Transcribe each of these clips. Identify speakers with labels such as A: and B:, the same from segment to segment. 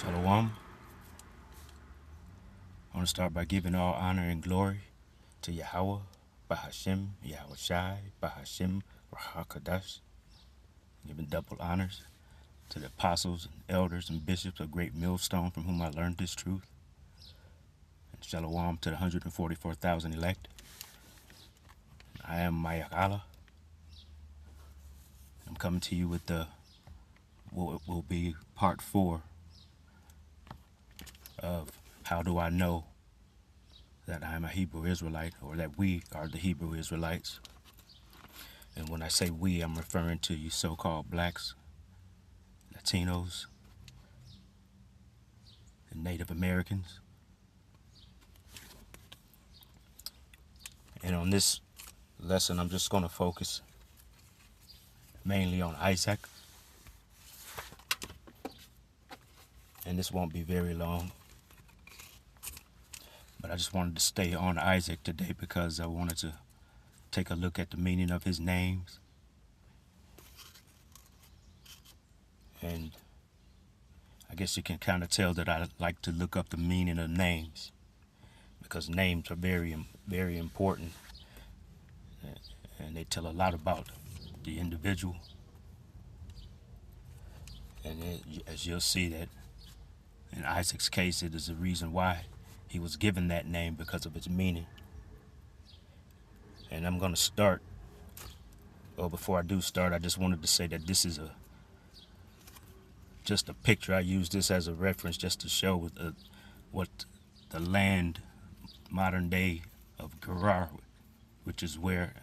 A: Shalom. I want to start by giving all honor and glory to Yahweh, Bahashem, Yahweh Shai, Bahashem, Rahakadash. Giving double honors to the apostles and elders and bishops of Great Millstone from whom I learned this truth. And Shalom to the 144,000 elect. I am Mayakala. I'm coming to you with what will be part 4 of how do I know that I am a Hebrew Israelite, or that we are the Hebrew Israelites. And when I say we, I'm referring to you so-called blacks, Latinos, and Native Americans. And on this lesson, I'm just going to focus mainly on Isaac. And this won't be very long. But I just wanted to stay on Isaac today because I wanted to take a look at the meaning of his names. And I guess you can kind of tell that I like to look up the meaning of names, because names are very, very important. And they tell a lot about the individual. And as you'll see that in Isaac's case, it is the reason why he was given that name, because of its meaning. And I'm going to start. Well, before I do start, I just wanted to say that this is just a picture. I use this as a reference just to show what the land, modern day, of Gerar, which is where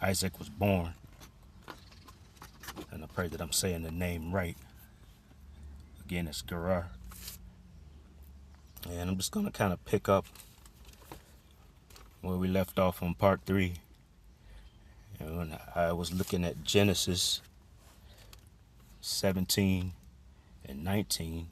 A: Isaac was born. And I pray that I'm saying the name right. Again, it's Gerar. And I'm just going to kind of pick up where we left off on part 3. And when I was looking at Genesis 17 and 19.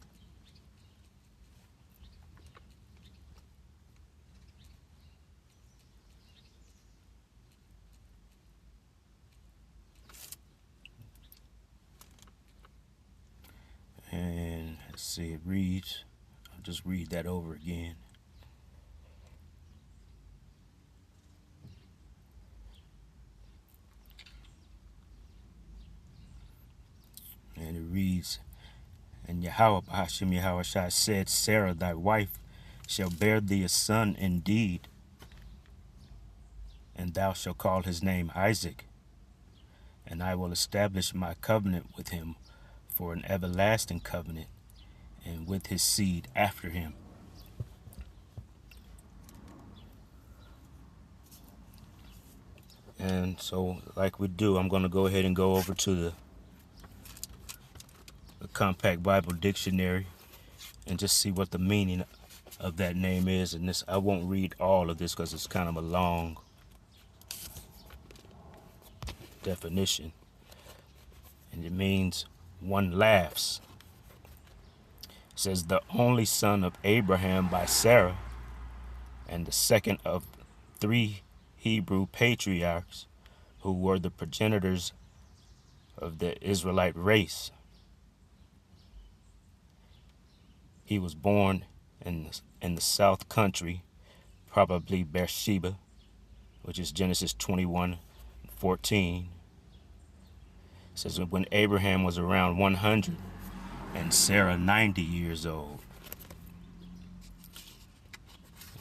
A: And let's see, it reads, I'll just read that over again. And it reads, and Yahweh, Bahashem Yahweh Shai said, Sarah, thy wife, shall bear thee a son indeed, and thou shalt call his name Isaac, and I will establish my covenant with him for an everlasting covenant, and with his seed after him. And so, like we do, I'm going to go ahead and go over to the Compact Bible Dictionary and just see what the meaning of that name is. And this, I won't read all of this because it's kind of a long definition. And it means one laughs. It says the only son of Abraham by Sarah, and the second of 3 Hebrew patriarchs who were the progenitors of the Israelite race. He was born in the south country, probably Beersheba, which is Genesis 21:14. It says when Abraham was around 100 and Sarah 90 years old.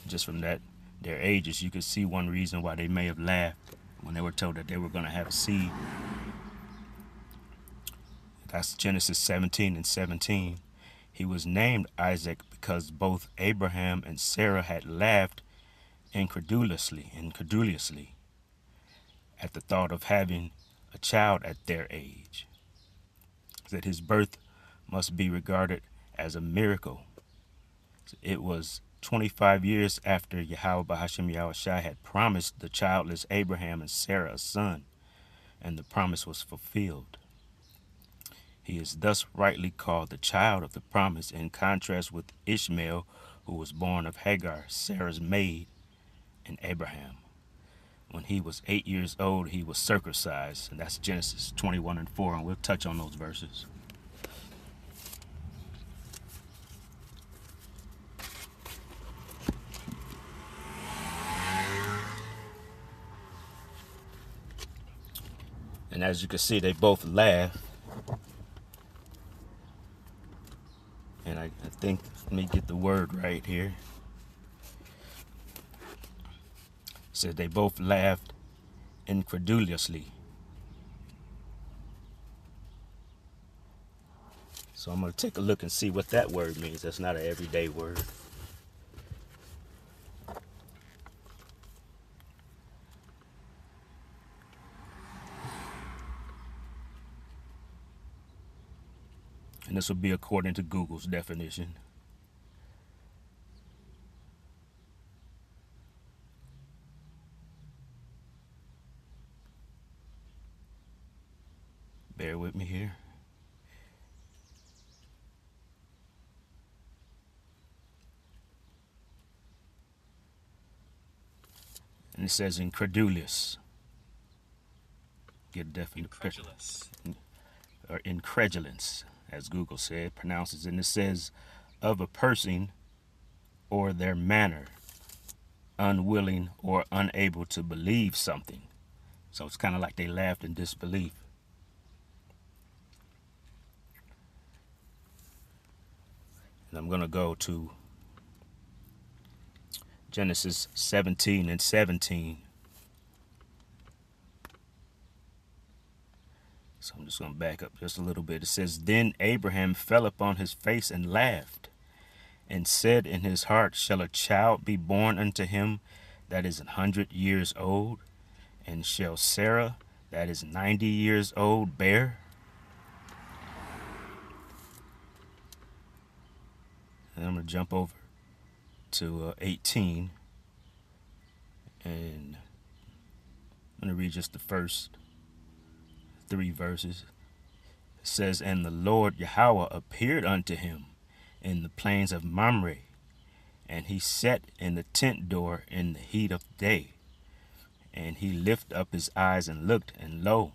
A: Just from their ages, you could see one reason why they may have laughed when they were told that they were going to have a seed. That's Genesis 17 and 17. He was named Isaac because both Abraham and Sarah had laughed incredulously at the thought of having a child at their age. That his birth must be regarded as a miracle. It was 25 years after Yahweh Bahashem Yahweh Shai had promised the childless Abraham and Sarah a son, and the promise was fulfilled. He is thus rightly called the child of the promise, in contrast with Ishmael, who was born of Hagar, Sarah's maid, and Abraham. When he was 8 years old, he was circumcised, and that's Genesis 21:4, and we'll touch on those verses. And as you can see, they both laugh. And I think, let me get the word right here. It says they both laughed incredulously. So I'm going to take a look and see what that word means. That's not an everyday word. And this will be according to Google's definition. Bear with me here. And it says incredulous. Get a definition.
B: Incredulous.
A: Or incredulence, as Google said, pronounces it. And it says of a person or their manner, unwilling or unable to believe something. So it's kind of like they laughed in disbelief. And I'm going to go to Genesis 17:17. So I'm just going to back up just a little bit. It says, then Abraham fell upon his face and laughed, and said in his heart, shall a child be born unto him that is 100 years old? And shall Sarah that is 90 years old bear? And I'm going to jump over to 18. And I'm going to read just the first 3 verses. It says, and the Lord Yahweh appeared unto him in the plains of Mamre, and he sat in the tent door in the heat of day. And he lifted up his eyes and looked, and lo,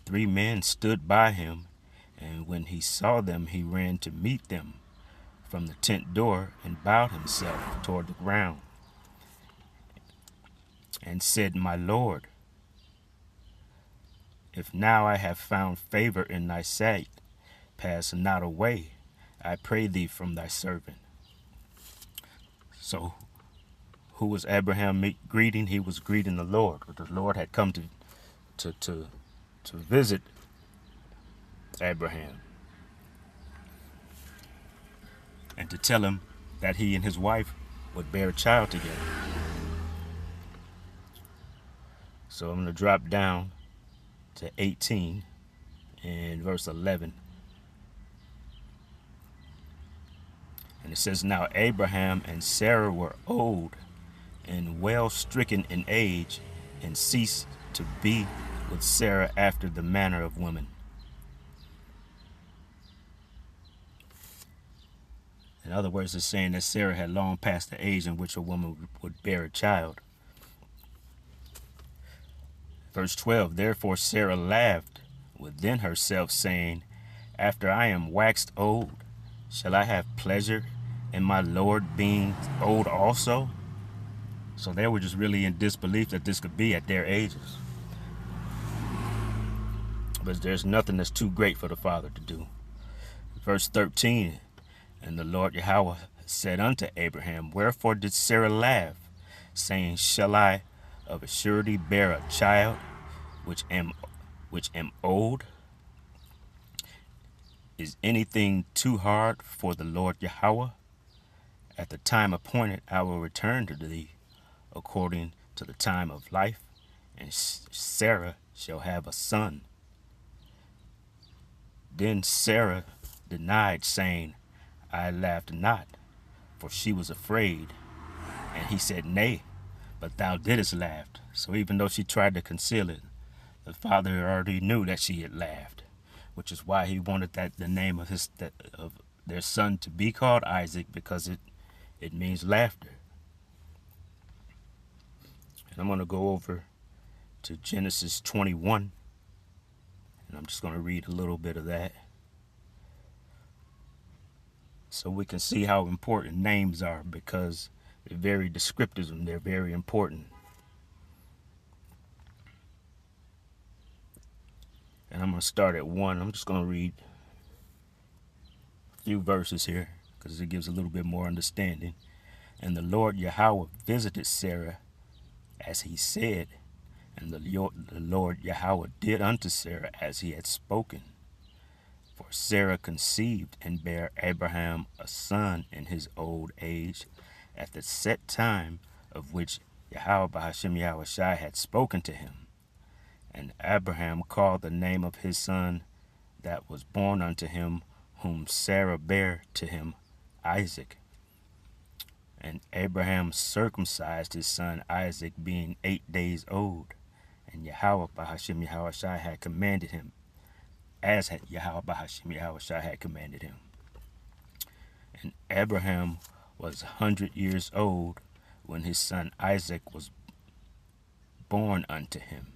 A: 3 men stood by him. And when he saw them, he ran to meet them from the tent door, and bowed himself toward the ground, and said, my Lord, if now I have found favor in thy sight, pass not away, I pray thee, from thy servant. So who was Abraham greeting? He was greeting the Lord. The Lord had come to visit Abraham and to tell him that he and his wife would bear a child together. So I'm going to drop down to 18 and verse 11. And it says, now Abraham and Sarah were old and well stricken in age, and ceased to be with Sarah after the manner of women. In other words, it's saying that Sarah had long passed the age in which a woman would bear a child. Verse 12, therefore Sarah laughed within herself, saying, after I am waxed old, shall I have pleasure in my Lord being old also? So they were just really in disbelief that this could be at their ages. But there's nothing that's too great for the Father to do. Verse 13, and the Lord Yahweh said unto Abraham, wherefore did Sarah laugh, saying, shall I of a surety bear a child which am old? Is anything too hard for the Lord Yahweh? At the time appointed I will return to thee according to the time of life, and Sarah shall have a son. Then Sarah denied, saying, I laughed not, for she was afraid. And he said, nay, but thou didst laugh. So even though she tried to conceal it, the father already knew that she had laughed, which is why he wanted the name of their son to be called Isaac, because it means laughter. And I'm going to go over to Genesis 21, and I'm just going to read a little bit of that, so we can see how important names are, because they're very descriptive and they're very important. And I'm going to start at 1. I'm just going to read a few verses here because it gives a little bit more understanding. And the Lord Yahweh visited Sarah as he said, and the Lord Yahweh did unto Sarah as he had spoken. For Sarah conceived and bare Abraham a son in his old age, at the set time of which Yahweh Bahashem Yahushai had spoken to him. And Abraham called the name of his son that was born unto him, whom Sarah bare to him, Isaac. And Abraham circumcised his son Isaac, being 8 days old. And Yahweh Bahashem Yahushai had commanded him, as Yahweh Bahashem Yahushai had commanded him. And Abraham was 100 years old when his son Isaac was born unto him.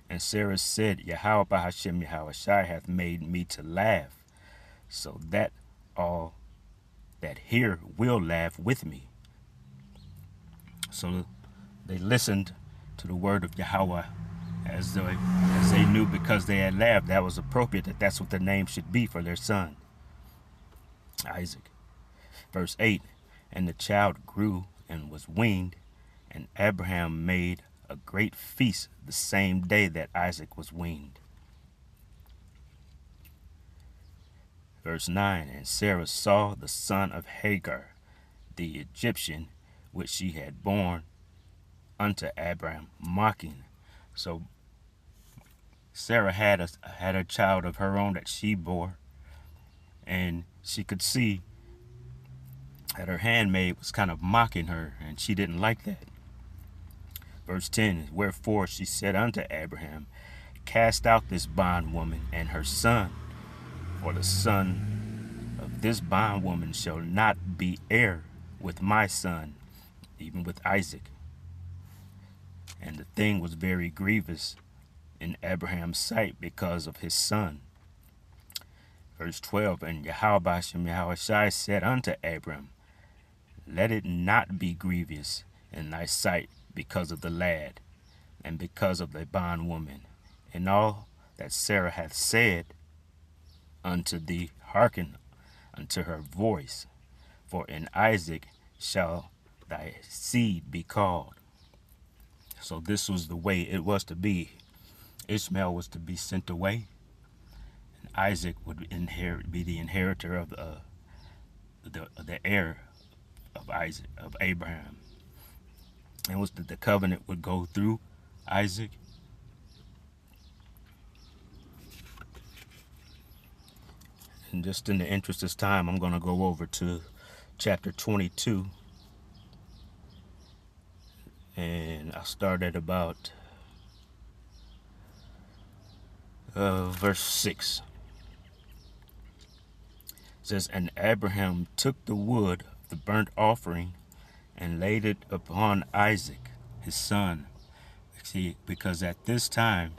A: And Sarah said, Yahweh Bahashem Yahushai hath made me to laugh, so that all that hear will laugh with me. So they listened to the word of Yahweh as they knew, because they had laughed, that was appropriate, that's what the name should be for their son, Isaac. Verse 8, and the child grew and was weaned, and Abraham made a great feast the same day that Isaac was weaned. Verse 9, and Sarah saw the son of Hagar, the Egyptian, which she had borne unto Abraham, mocking. So Sarah had a child of her own that she bore, and she could see that her handmaid was kind of mocking her, and she didn't like that. Verse 10, wherefore she said unto Abraham, cast out this bondwoman and her son, for the son of this bondwoman shall not be heir with my son, even with Isaac. And the thing was very grievous in Abraham's sight because of his son. Verse 12, and Yahweh Bahashem Yahushai said unto Abram, let it not be grievous in thy sight because of the lad, and because of the bondwoman, and all that Sarah hath said unto thee, hearken unto her voice, for in Isaac shall thy seed be called. So this was the way it was to be. Ishmael was to be sent away, and Isaac would be the inheritor of the heir of Abraham. And was that the covenant would go through Isaac. And just in the interest of time, I'm going to go over to chapter 22. And I'll start at about verse 6. It says, and Abraham took the wood of the burnt offering and laid it upon Isaac, his son. See, because at this time,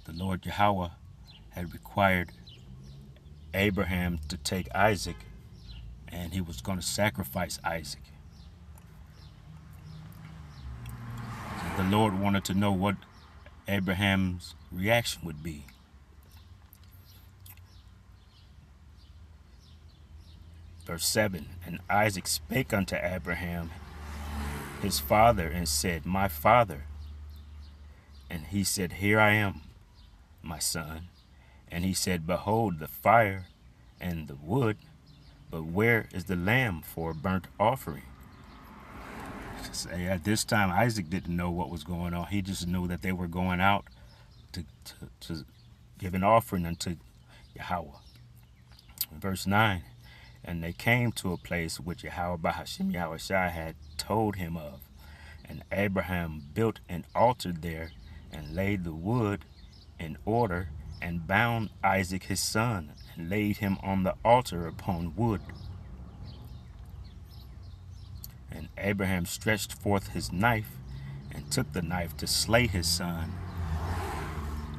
A: the Lord Yahweh had required Abraham to take Isaac, and he was going to sacrifice Isaac. So the Lord wanted to know what Abraham's reaction would be. Verse 7, and Isaac spake unto Abraham his father, and said, my father. And he said, here I am, my son. And he said, behold the fire and the wood, but where is the lamb for a burnt offering? At this time, Isaac didn't know what was going on. He just knew that they were going out to give an offering unto Yahweh. Verse 9, and they came to a place which Yahweh Bahashem Yahushai had told him of. And Abraham built an altar there, and laid the wood in order, and bound Isaac his son, and laid him on the altar upon wood. And Abraham stretched forth his knife, and took the knife to slay his son.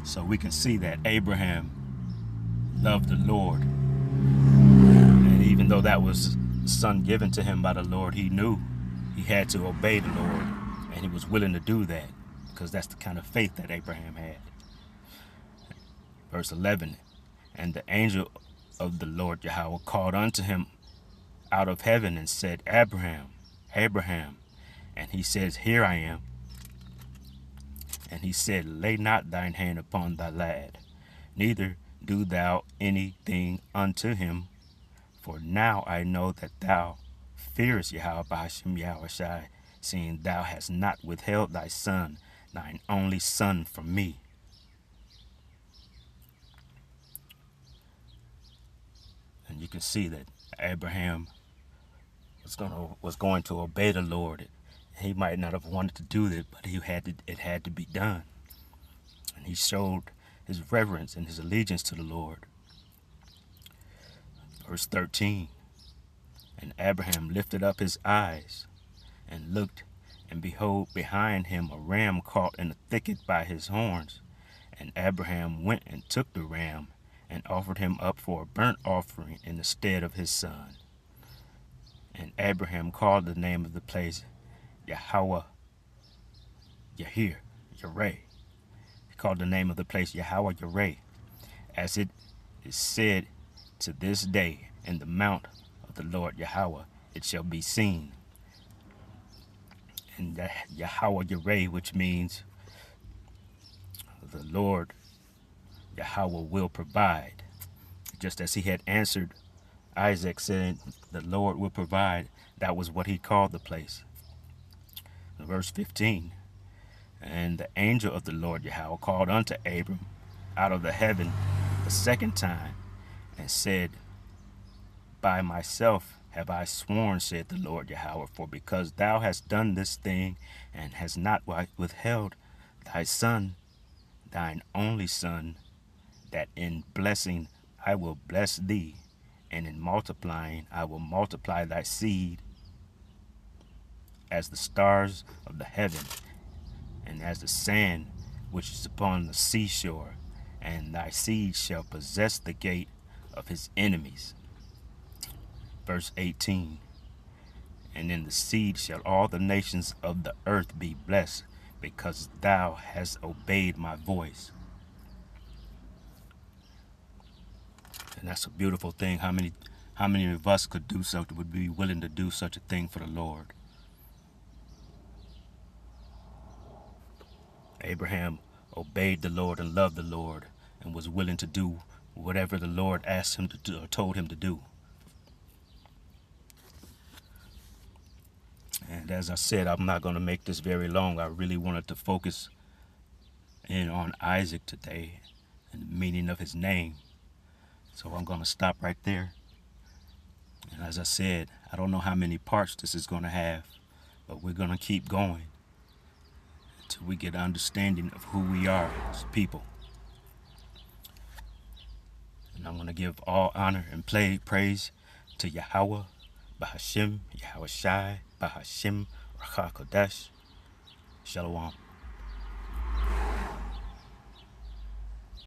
A: So we can see that Abraham loved the Lord. And even though that was the son given to him by the Lord, he knew he had to obey the Lord. And he was willing to do that because that's the kind of faith that Abraham had. Verse 11, and the angel of the Lord Yahweh called unto him out of heaven and said, Abraham, Abraham. And he says, Here I am. And he said, Lay not thine hand upon thy lad, neither do thou anything unto him. For now I know that thou fearest Yahweh Bahashem Yahushai, seeing thou hast not withheld thy son, thine only son, from me. And you can see that Abraham was going to obey the Lord. He might not have wanted to do it, but it had to be done. And he showed his reverence and his allegiance to the Lord. Verse 13, and Abraham lifted up his eyes and looked, and behold, behind him a ram caught in a thicket by his horns. And Abraham went and took the ram and offered him up for a burnt offering in the stead of his son. And Abraham called the name of the place Yahweh Yireh. He called the name of the place Yahweh Yireh, as it is said to this day, in the mount of the Lord Yahweh it shall be seen. And that Yahweh Yireh, which means the Lord Yahweh will provide. Just as he had answered Isaac, saying, the Lord will provide, that was what he called the place. Verse 15, and the angel of the Lord Yahweh called unto Abram out of the heaven the second time, and said, By myself have I sworn, said the Lord Yahweh, for because thou hast done this thing, and hast not withheld thy son, thine only son, that in blessing I will bless thee, and in multiplying I will multiply thy seed as the stars of the heaven, and as the sand which is upon the seashore, and thy seed shall possess the gate of his enemies. Verse 18, and in the seed shall all the nations of the earth be blessed, because thou hast obeyed my voice. And that's a beautiful thing. How many of us could do something, would be willing to do such a thing for the Lord? Abraham obeyed the Lord and loved the Lord and was willing to do whatever the Lord asked him to do or told him to do. And as I said, I'm not going to make this very long. I really wanted to focus in on Isaac today and the meaning of his name. So I'm going to stop right there. And as I said, I don't know how many parts this is going to have, but we're going to keep going until we get an understanding of who we are as people. And I'm going to give all honor and praise to Yahweh, Bahashem, Yahushai, Bahashem, Rakha Kodesh. Shalom.